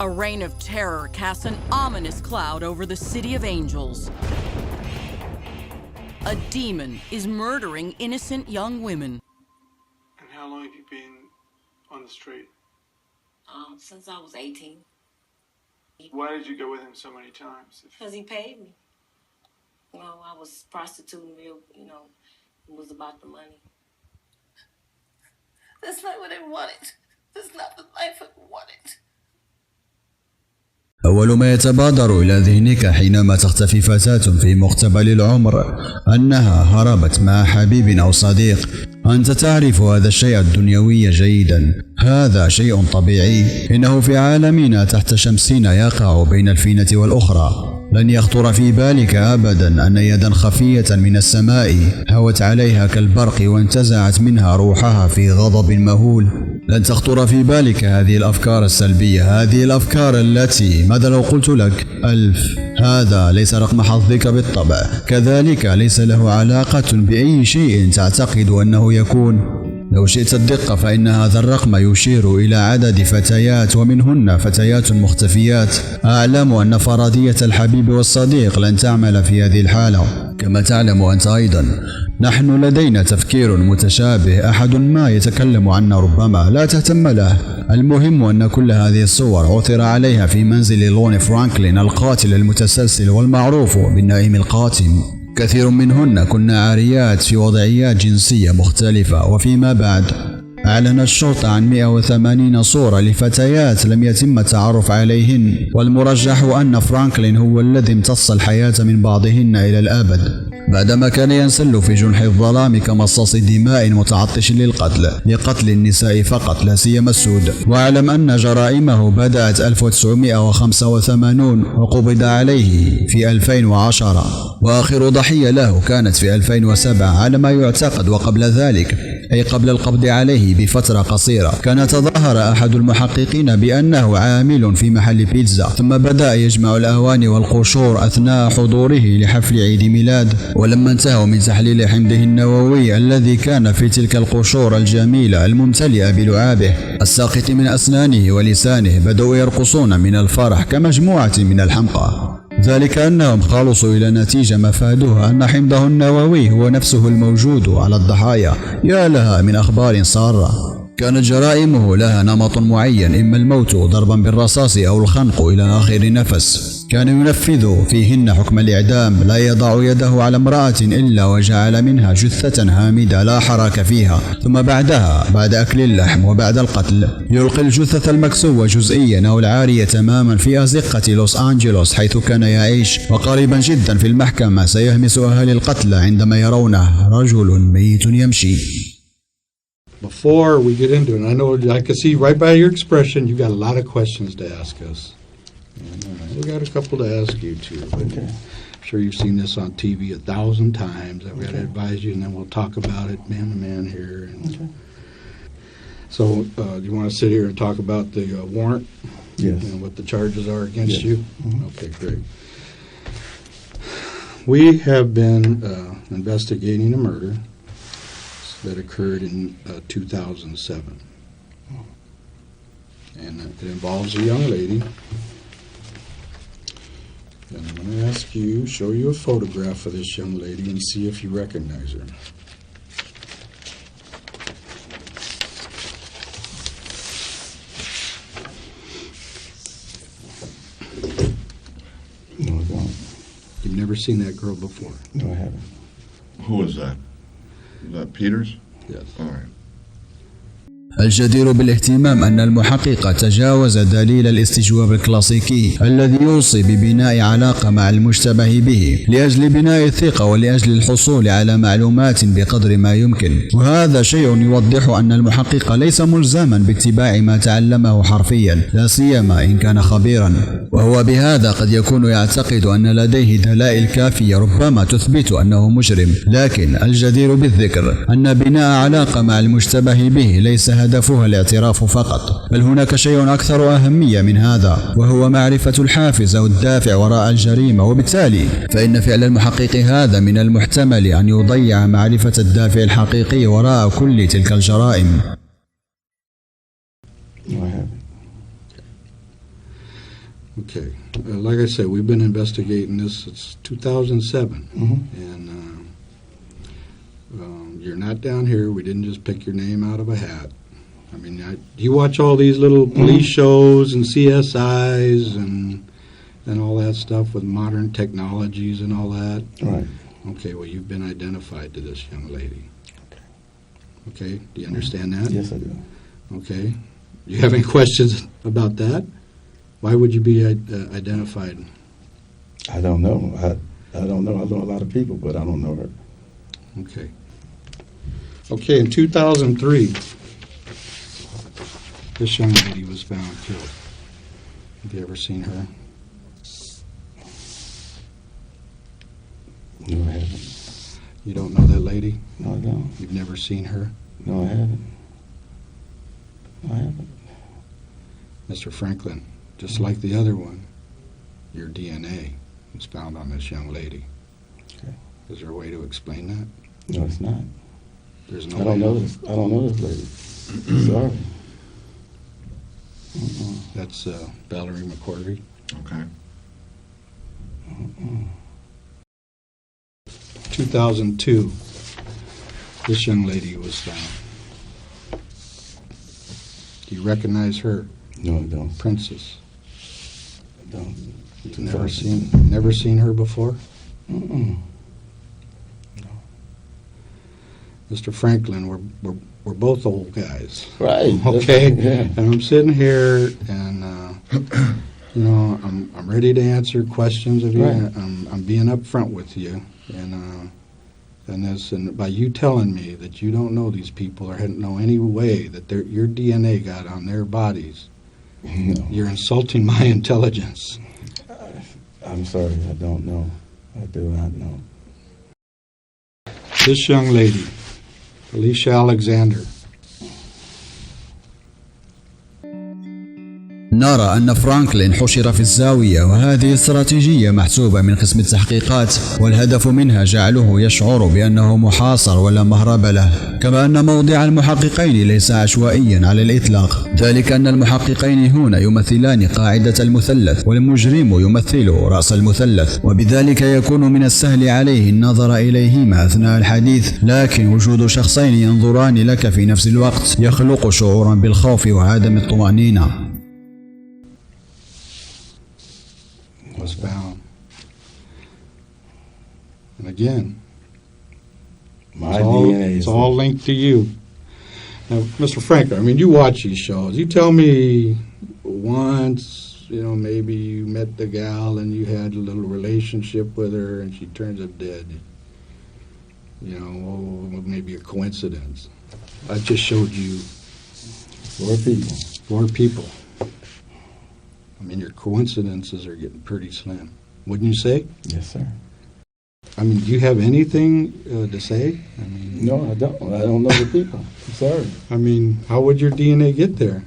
A reign of terror casts an ominous cloud over the city of angels. A demon is murdering innocent young women. And how long have you been on the street? Since I was 18. Why did you go with him so many times? Because he paid me. I was prostituting real, it was about the money. That's not what I wanted. That's not the life I wanted. أول ما يتبادر إلى ذهنك حينما تختفي فتاة في مقتبل العمر أنها هربت مع حبيب أو صديق. أنت تعرف هذا الشيء الدنيوي جيدا. هذا شيء طبيعي. إنه في عالمنا تحت شمسنا يقع بين الفينة والأخرى. لن يخطر في بالك أبدا أن يدا خفية من السماء هوت عليها كالبرق وانتزعت منها روحها في غضب مهول. لن تخطر في بالك هذه الأفكار السلبية، هذه الأفكار التي ماذا لو قلت لك 1000؟ هذا ليس رقم حظك بالطبع، كذلك ليس له علاقة بأي شيء تعتقد أنه يكون. لو شئت الدقة فإن هذا الرقم يشير إلى عدد فتيات، ومنهن فتيات مختفيات. أعلم أن فرضية الحبيب والصديق لن تعمل في هذه الحالة، كما تعلم أنت أيضا. نحن لدينا تفكير متشابه، أحد ما يتكلم عنا ربما لا تهتم له. المهم أن كل هذه الصور عثر عليها في منزل لوني فرانكلين القاتل المتسلسل والمعروف بالنائم القاتم. كثير منهن كن عاريات في وضعيات جنسية مختلفة. وفيما بعد أعلن الشرطة عن 180 صورة لفتيات لم يتم التعرف عليهن، والمرجح أن فرانكلين هو الذي امتص الحياة من بعضهن إلى الأبد، بعدما كان ينسل في جنح الظلام كمصاص دماء متعطش لقتل النساء فقط لا سيما السود. واعلم أن جرائمه بدأت 1985 وقبض عليه في 2010، وآخر ضحية له كانت في 2007 على ما يعتقد. وقبل ذلك أي قبل القبض عليه بفترة قصيرة كان تظاهر أحد المحققين بأنه عامل في محل بيتزا، ثم بدأ يجمع الأواني والقشور أثناء حضوره لحفل عيد ميلاد. ولما انتهوا من تحليل حمضه النووي الذي كان في تلك القشور الجميلة الممتلئة بلعابه الساقط من أسنانه ولسانه، بدأوا يرقصون من الفرح كمجموعة من الحمقى. ذلك أنهم خلصوا إلى نتيجة مفادها أن حمضه النووي هو نفسه الموجود على الضحايا. يا لها من أخبار سارة. كانت جرائمه لها نمط معين، إما الموت ضربا بالرصاص أو الخنق إلى آخر نفس. كان ينفذ فيهن حكم الإعدام، لا يضع يده على امرأة إلا وجعل منها جثة هامدة لا حراك فيها، ثم بعدها بعد أكل اللحم وبعد القتل يلقي الجثة المكسوة جزئيا أو العارية تماما في أزقة لوس أنجلوس حيث كان يعيش. وقريبا جدا في المحكمة سيهمس أهالي القتلى عندما يرونه رجل ميت يمشي. Before we get into it, I know I can see right by your expression you got a lot of questions to ask us. We got a couple to ask you too. Okay. I'm sure you've seen this on TV 1,000 times. I've got to advise you, and then we'll talk about it man to man here. Okay. So, do you want to sit here and talk about the warrant? Yes. And what the charges are against you? Mm-hmm. Okay, great. We have been investigating a murder that occurred in 2007. And it involves a young lady. And I'm going to ask you, show you a photograph of this young lady and see if you recognize her. No, I don't. You've never seen that girl before? No, I haven't. Who is that? Is that Peters? Yes. All right. الجدير بالاهتمام أن المحقق تجاوز دليل الاستجواب الكلاسيكي الذي يوصي ببناء علاقة مع المشتبه به لأجل بناء الثقة ولأجل الحصول على معلومات بقدر ما يمكن. وهذا شيء يوضح أن المحقق ليس ملزما باتباع ما تعلمه حرفيا، لا سيما إن كان خبيرا. وهو بهذا قد يكون يعتقد أن لديه دلائل كافية ربما تثبت أنه مجرم، لكن الجدير بالذكر أن بناء علاقة مع المشتبه به ليس هدفها الاعتراف فقط، بل هناك شيء أكثر أهمية من هذا، وهو معرفة الحافز أو الدافع وراء الجريمة. وبالتالي فإن فعل المحقق هذا من المحتمل أن يضيع معرفة الدافع الحقيقي وراء كل تلك الجرائم. Okay. Like I said, we've been investigating this since 2007. And you're not down here. We didn't just pick your name out of a hat. I mean, you watch all these little police shows and CSIs and all that stuff with modern technologies and all that. Right. Okay, well, you've been identified to this young lady. Okay, do you understand that? Yes, I do. Okay. Do you have any questions about that? Why would you be identified? I don't know. I don't know. I know a lot of people, but I don't know her. Okay. Okay, in 2003, this young lady was found killed. Have you ever seen her? No, I haven't. You don't know that lady? No, I don't. You've never seen her? No, I haven't. No, I haven't. Mr. Franklin, just like the other one, your DNA was found on this young lady. Okay. Is there a way to explain that? No, it's not. There's no I don't way. know this. I don't know this lady. Sorry. That's Valerie McCorvey. Okay. 2002, this young lady was found. Do you recognize her? No, I don't. Princess. I don't. You've never seen her before? Mm-mm. Mr. Franklin, we're both old guys. Right. Okay? Yeah. And I'm sitting here and you know, I'm ready to answer questions of you. Right. I'm being upfront with you. And by you telling me that you don't know these people or know any way that your DNA got on their bodies, No. you're insulting my intelligence. I'm sorry. I don't know. I do not know. This young lady, Alicia Alexander, نرى أن فرانكلين حشر في الزاوية، وهذه استراتيجية محسوبة من قسم التحقيقات، والهدف منها جعله يشعر بأنه محاصر ولا مهرب له، كما أن موضع المحققين ليس عشوائيا على الإطلاق، ذلك أن المحققين هنا يمثلان قاعدة المثلث، والمجرم يمثل رأس المثلث، وبذلك يكون من السهل عليه النظر إليهما أثناء الحديث، لكن وجود شخصين ينظران لك في نفس الوقت يخلق شعورا بالخوف وعدم الطمأنينة. was found. And again, it's all linked to you. Now, Mr. Franklin, I mean, you watch these shows. You tell me once, you know, maybe you met the gal and you had a little relationship with her and she turns up dead. You know, maybe a coincidence. I just showed you 4 people. 4 people. I mean, your coincidences are getting pretty slim. Wouldn't you say? Yes, sir. I mean, do you have anything to say? I mean, No, I don't. I don't know the people. I'm sorry. I mean, how would your DNA get there?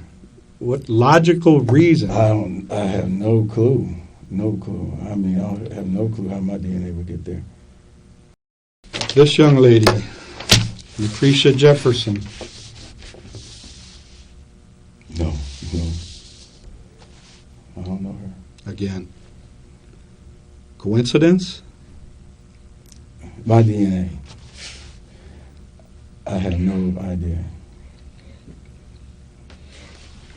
What logical reason? I have no clue. No clue. I mean, I have no clue how my DNA would get there. This young lady, Lucretia Jefferson. No. I don't know her. Again, coincidence? My DNA. I have no idea.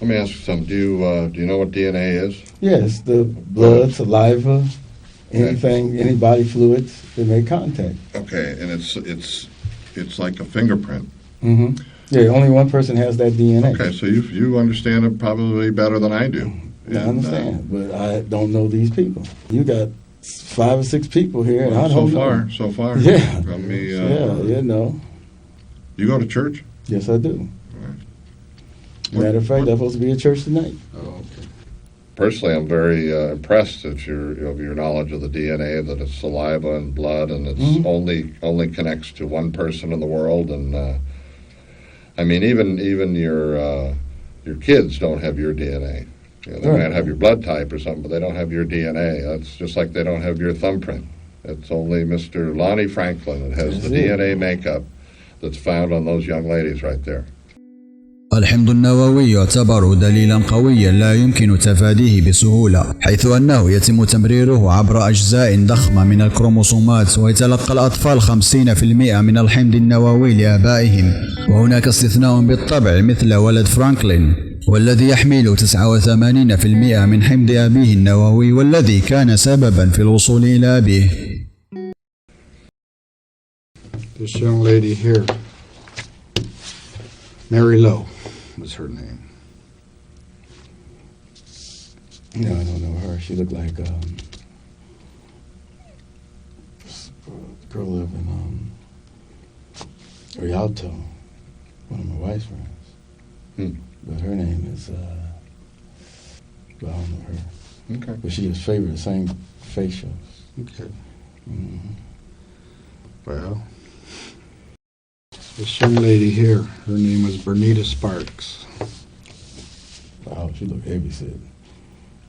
Let me ask you something. Do you know what DNA is? Yes, the blood, saliva, anything, any body fluids that make contact. Okay, and it's like a fingerprint. Mm-hmm. Yeah, only one person has that DNA. Okay, so you understand it probably better than I do. I understand, but I don't know these people. You got 5 or 6 people here, and I don't know. So far. Yeah. From me, you know. You go to church? Yes, I do. Right. Matter of fact, I'm supposed to be at church tonight. Oh, okay. Personally, I'm very impressed at your knowledge of the DNA, that it's saliva and blood, and it's only connects to one person in the world. And I mean, even your kids don't have your DNA. You know, they might have your blood type or something, but they don't have your DNA. That's just like they don't have your thumbprint. It's only Mr. Lonnie Franklin that has the DNA makeup that's found on those young ladies right there. الحمض النووي يعتبر دليلا قويا لا يمكن تفاديه بسهولة، حيث أنه يتم تمريره عبر أجزاء ضخمة من الكروموسومات، ويتلقى الأطفال 50% من الحمض النووي لآبائهم. وهناك استثناء بالطبع مثل ولد فرانكلين، والذي يحمل 89% من حمض أبيه النووي، والذي كان سببا في الوصول إلى أبيه. This young lady here, Mary Lowe was her name. No, I don't know her. She looked like girl lived in Rialto, one of my wife's friends. But her name is, well, I don't know her. Okay. But she just favored the same facials. Okay. Mm-hmm. Well, this young lady here, her name was Bernita Sparks. Wow, she looked heavy set.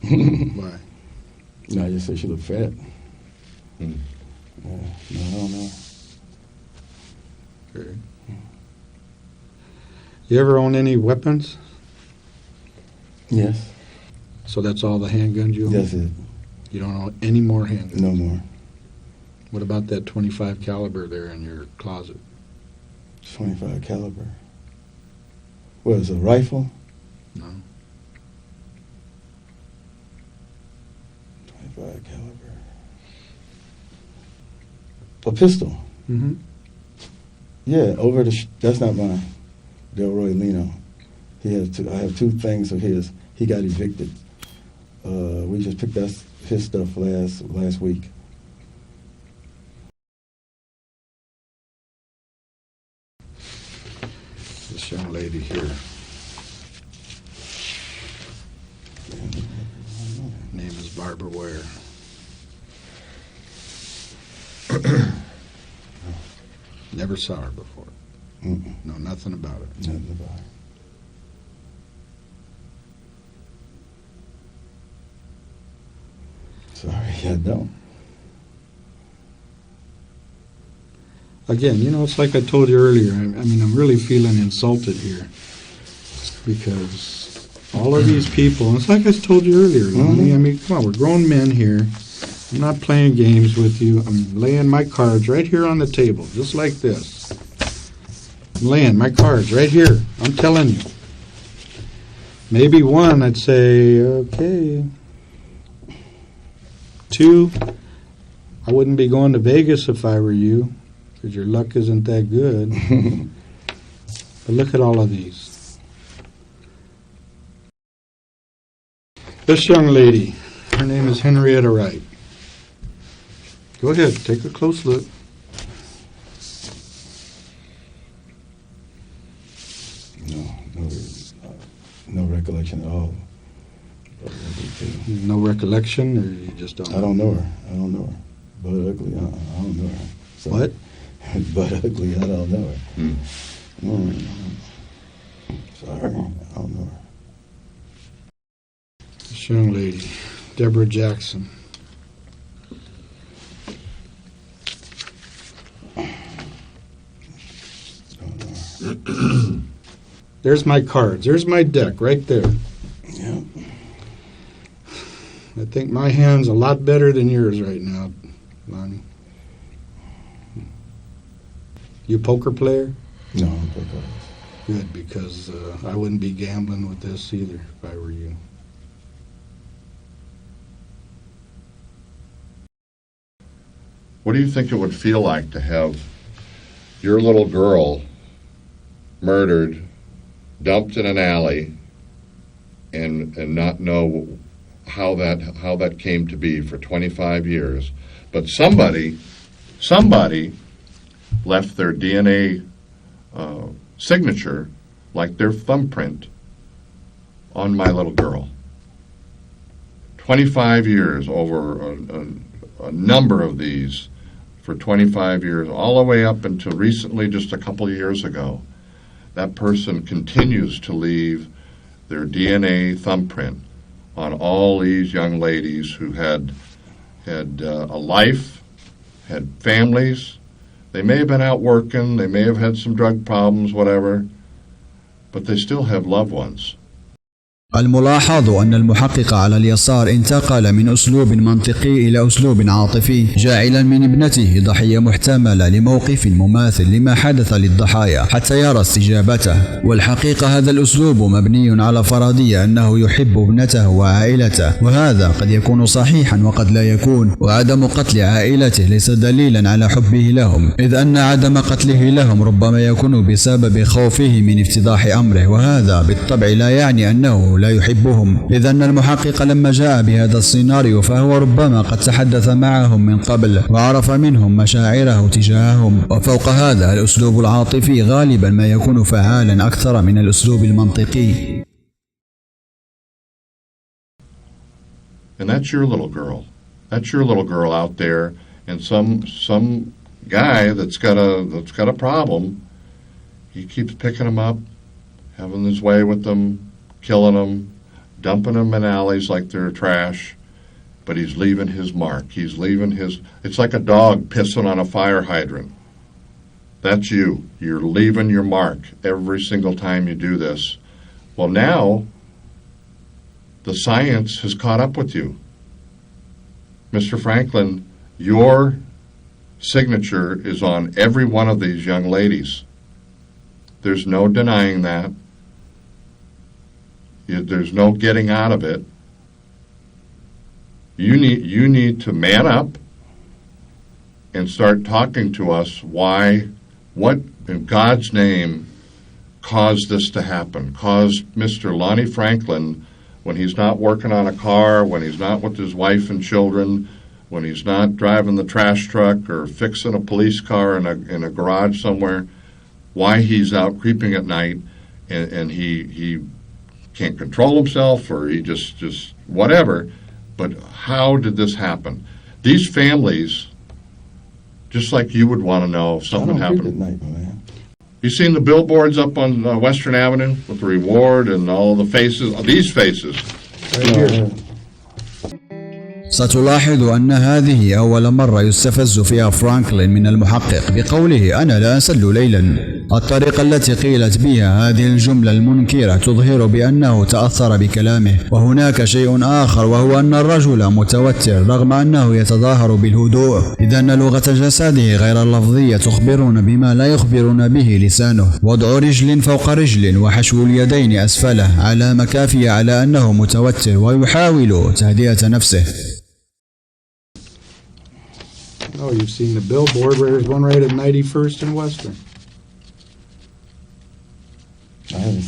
Why? No, I just said she looked fat. Hmm. Yeah, no, I don't know. Okay. You ever own any weapons? Yes. So that's all the handguns you own? That's it. You don't own any more handguns? No more. What about that 25 caliber there in your closet? 25 caliber. What is it, a rifle? No. 25 caliber. A pistol. Mm-hmm. Yeah, over the. That's not mine. Delroy Lino. He has two. I have two things of his. He got evicted. We just picked up his stuff last week. This young lady here. Name is Barbara Ware. Never saw her before. Mm-mm. Know nothing about her. Nothing about it. Sorry, I don't. Again, it's like I told you earlier. I mean, I'm really feeling insulted here because all of these people, it's like I told you earlier, Lonnie. I mean, come on, we're grown men here. I'm not playing games with you. I'm laying my cards right here on the table, just like this. I'm laying my cards right here. I'm telling you. Maybe one, I'd say, okay. Two, I wouldn't be going to Vegas if I were you, because your luck isn't that good. But look at all of these. This young lady, her name is Henrietta Wright. Go ahead, take a close look. No recollection at all. No recollection, or you just don't know? I don't know her. But ugly, I don't know her. So, What? But ugly, I don't know her. Hmm. Sorry, I don't know her. This young lady, Deborah Jackson. There's my cards. There's my deck right there. Yeah. I think my hand's a lot better than yours right now, Lonnie. You a poker player? No, I don't think I was. Good, because I wouldn't be gambling with this either if I were you. What do you think it would feel like to have your little girl murdered, dumped in an alley, and not know how that came to be for 25 years, but somebody left their DNA signature, like their thumbprint, on my little girl. 25 years over a number of these for 25 years, all the way up until recently, just a couple of years ago. That person continues to leave their DNA thumbprint on all these young ladies who had a life, had families. They may have been out working, they may have had some drug problems, whatever, but they still have loved ones. الملاحظ أن المحقق على اليسار انتقل من أسلوب منطقي إلى أسلوب عاطفي، جاعلا من ابنته ضحية محتملة لموقف مماثل لما حدث للضحايا حتى يرى استجابته. والحقيقة هذا الأسلوب مبني على فرضية أنه يحب ابنته وعائلته، وهذا قد يكون صحيحا وقد لا يكون. وعدم قتل عائلته ليس دليلا على حبه لهم، إذ أن عدم قتله لهم ربما يكون بسبب خوفه من افتضاح أمره، وهذا بالطبع لا يعني أنه لا يحبهم، إذ أن المحقق لما جاء بهذا السيناريو فهو ربما قد تحدث معهم من قبل وعرف منهم مشاعره تجاههم. وفوق هذا الأسلوب العاطفي غالبا ما يكون فعالا أكثر من الأسلوب المنطقي. And that's your little girl. That's your little girl out there, and some guy that's got a problem. He keeps picking them up, having his way with them, killing them, dumping them in alleys like they're trash, but he's leaving his mark. He's leaving his... It's like a dog pissing on a fire hydrant. That's you. You're leaving your mark every single time you do this. Well, now the science has caught up with you. Mr. Franklin, your signature is on every one of these young ladies. There's no denying that. There's no getting out of it. You need to man up and start talking to us why, what in God's name caused this to happen, caused Mr. Lonnie Franklin, when he's not working on a car, when he's not with his wife and children, when he's not driving the trash truck or fixing a police car in a garage somewhere, why he's out creeping at night and he can't control himself, or he just whatever. But how did this happen? These families, just like you would want to know if something happened. At night, man. You seen the billboards up on Western Avenue with the reward and all the faces? These faces. Right here. ستلاحظ أن هذه أول مرة يستفز فيها فرانكلين من المحقق بقوله أنا لا أسل ليلا. الطريقة التي قيلت بها هذه الجملة المنكرة تظهر بأنه تأثر بكلامه. وهناك شيء آخر، وهو أن الرجل متوتر رغم أنه يتظاهر بالهدوء، إذ أن لغة جسده غير اللفظية تخبرنا بما لا يخبرنا به لسانه. وضع رجل فوق رجل وحشو اليدين أسفله علامة كافية على أنه متوتر ويحاول تهدئة نفسه. Oh, you've seen the billboard. There's one right at 91st and Western.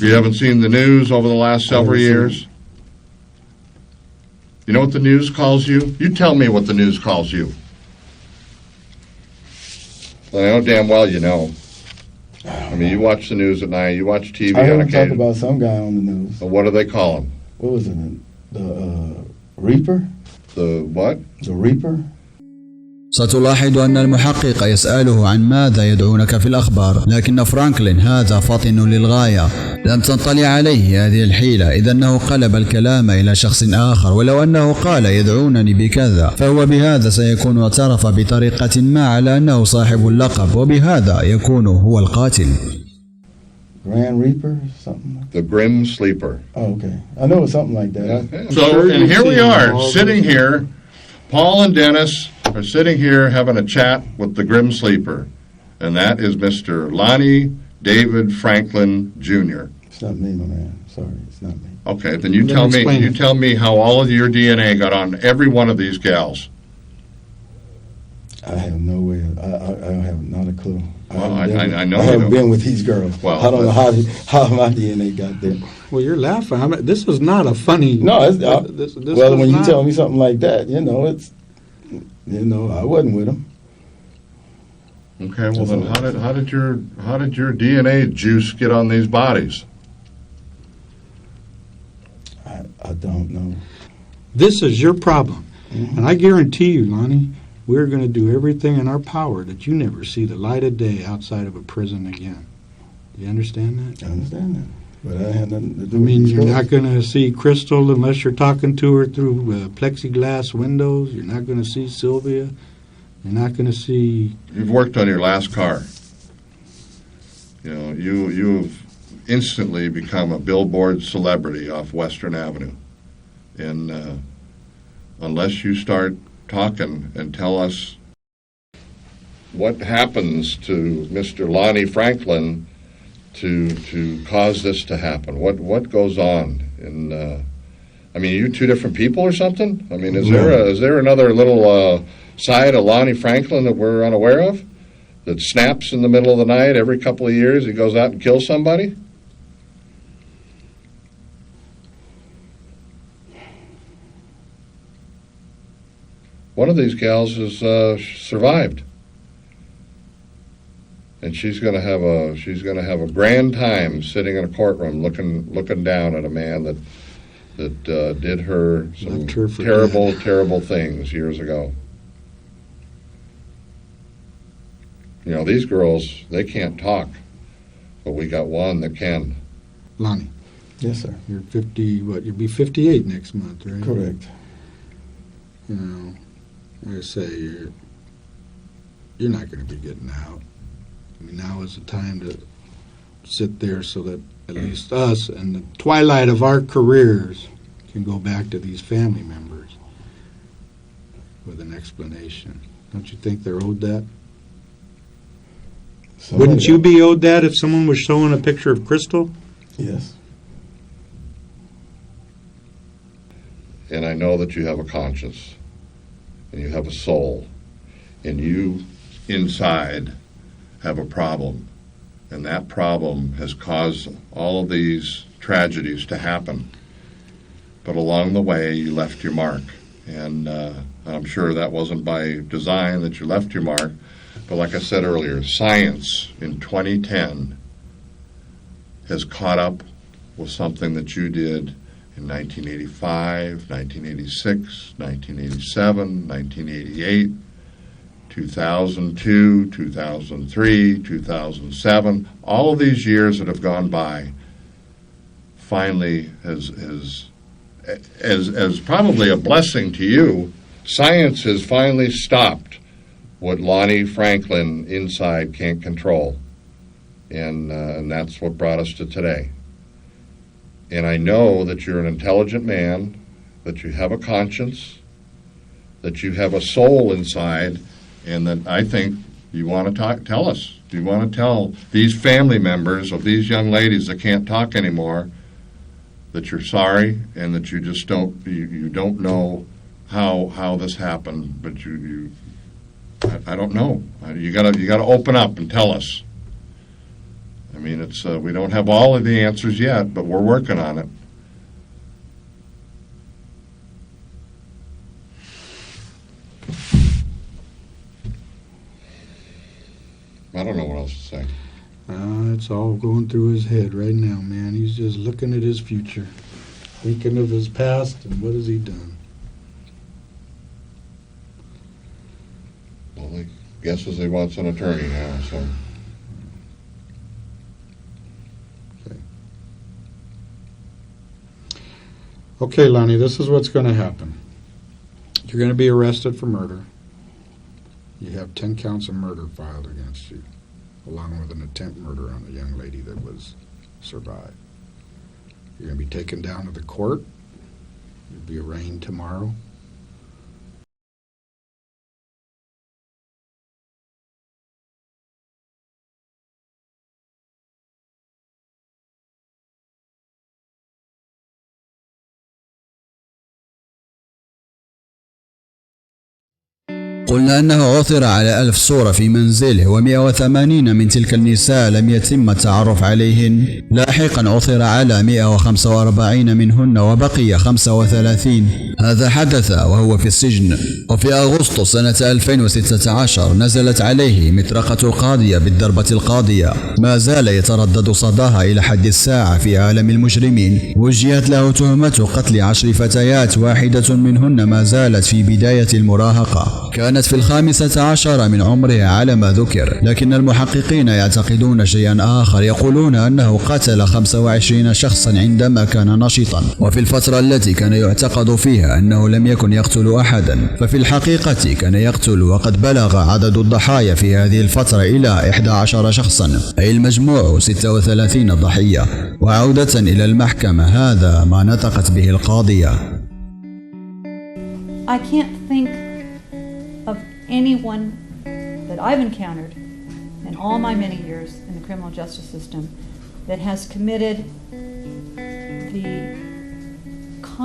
You haven't seen the news over the last several years? You know what the news calls you? You tell me what the news calls you. I know damn well you know. I mean, you watch the news at night. You watch TV on occasion. I talk about some guy on the news. Well, what do they call him? What was it? The Reaper? The what? The Reaper? ستلاحظ أن المحقق يسأله عن ماذا يدعونك في الأخبار، لكن فرانكلين هذا فطن للغاية. لم تنطلي عليه هذه الحيلة، إذ أنه قلب الكلام إلى شخص آخر. ولو أنه قال يدعونني بكذا، فهو بهذا سيكون اعترف بطريقة ما على أنه صاحب اللقب، وبهذا يكون هو القاتل. Grand Reaper, something like that. The Grim Sleeper. Oh, okay. I know it's something like that. Yeah. So, and here we are, sitting here, Paul and Dennis are sitting here having a chat with the Grim Sleeper, and that is Mr. Lonnie David Franklin Jr. It's not me, my man. Sorry, it's not me. Okay, then you tell me how all of your DNA got on every one of these gals. I have no way. I have not a clue. Well, I know I haven't been with these girls. Well, I don't know how my DNA got there. Well, you're laughing. This is not a funny. No, it's this well, when you tell me something like that, it's. I wasn't with them. Okay, well then, how did your DNA juice get on these bodies? I don't know. This is your problem, and I guarantee you, Lonnie, we're going to do everything in our power that you never see the light of day outside of a prison again. Do you understand that? I understand that, but I had nothing to do. I mean, you're not going to see Crystal unless you're talking to her through plexiglass windows. You're not going to see Sylvia. You're not going to see. You've worked on your last car. You've instantly become a billboard celebrity off Western Avenue. And unless you start talking and tell us what happens to Mr. Lonnie Franklin to cause this to happen, what goes on? And I mean, are you two different people or something? I mean, is there another little side of Lonnie Franklin that we're unaware of, that snaps in the middle of the night every couple of years? He goes out and kills somebody? One of these gals has survived, and she's going to have a grand time sitting in a courtroom looking down at a man that did her some terrible things years ago. You know, these girls, they can't talk, but we got one that can. Lonnie. Yes, sir. You're 50, you'll be 58 next month, right? Correct. You know, like I say, you're not going to be getting out. I mean, now is the time to sit there so that at least us, in the twilight of our careers, can go back to these family members with an explanation. Don't you think they're owed that? Wouldn't you be owed that if someone was showing a picture of Crystal? Yes. And I know that you have a conscience, and you have a soul, and you inside have a problem, and that problem has caused all of these tragedies to happen. But along the way, you left your mark, and I'm sure that wasn't by design that you left your mark. But like I said earlier, science in 2010 has caught up with something that you did in 1985, 1986, 1987, 1988, 2002, 2003, 2007. All of these years that have gone by finally as probably a blessing to you, science has finally stopped what Lonnie Franklin inside can't control. And that's what brought us to today. And I know that you're an intelligent man, that you have a conscience, that you have a soul inside, and that I think you want to tell us. You want to tell these family members of these young ladies that can't talk anymore that you're sorry, and that you just you don't know how this happened, but I don't know. You gotta open up and tell us. I mean, it's we don't have all of the answers yet, but we're working on it. I don't know what else to say. It's all going through his head right now, man. He's just looking at his future, thinking of his past and what has he done. Well, he guesses he wants an attorney now, so. Okay, Lonnie, this is what's going to happen. You're going to be arrested for murder. You have 10 counts of murder filed against you, along with an attempt murder on the young lady that was survived. You're going to be taken down to the court. You'll be arraigned tomorrow. قلنا أنه عثر على 1000 صورة في منزله، و180 من تلك النساء لم يتم التعرف عليهن. لاحقا عثر على 145 منهن وبقي 35. هذا حدث وهو في السجن. وفي أغسطس سنة 2016 نزلت عليه مطرقة القاضية بالضربة القاضية. ما زال يتردد صداها إلى حد الساعة في عالم المجرمين. وجهت له تهمة قتل 10 فتيات، واحدة منهن ما زالت في بداية المراهقة، كانت في 15 من عمرها على ما ذكر. لكن المحققين يعتقدون شيئا آخر، يقولون أنه قتل 25 شخصا عندما كان نشطا، وفي الفترة التي كان يعتقد فيها أنه لم يكن يقتل أحدا، ففي الحقيقة كان يقتل، وقد بلغ عدد الضحايا في هذه الفترة إلى 11 شخصا، أي المجموع 36 ضحية. وعودة إلى المحكمة، هذا ما نطقت به القاضية. I can't think of anyone that I've encountered in all my many years in the criminal justice system that has committed the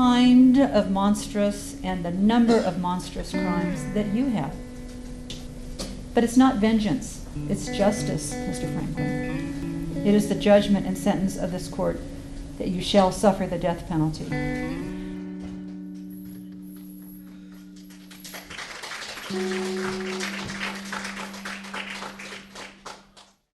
kind of monstrous and the number of monstrous crimes that you have. But it's not vengeance, it's justice, Mr. Franklin. It is the judgment and sentence of this court that you shall suffer the death penalty.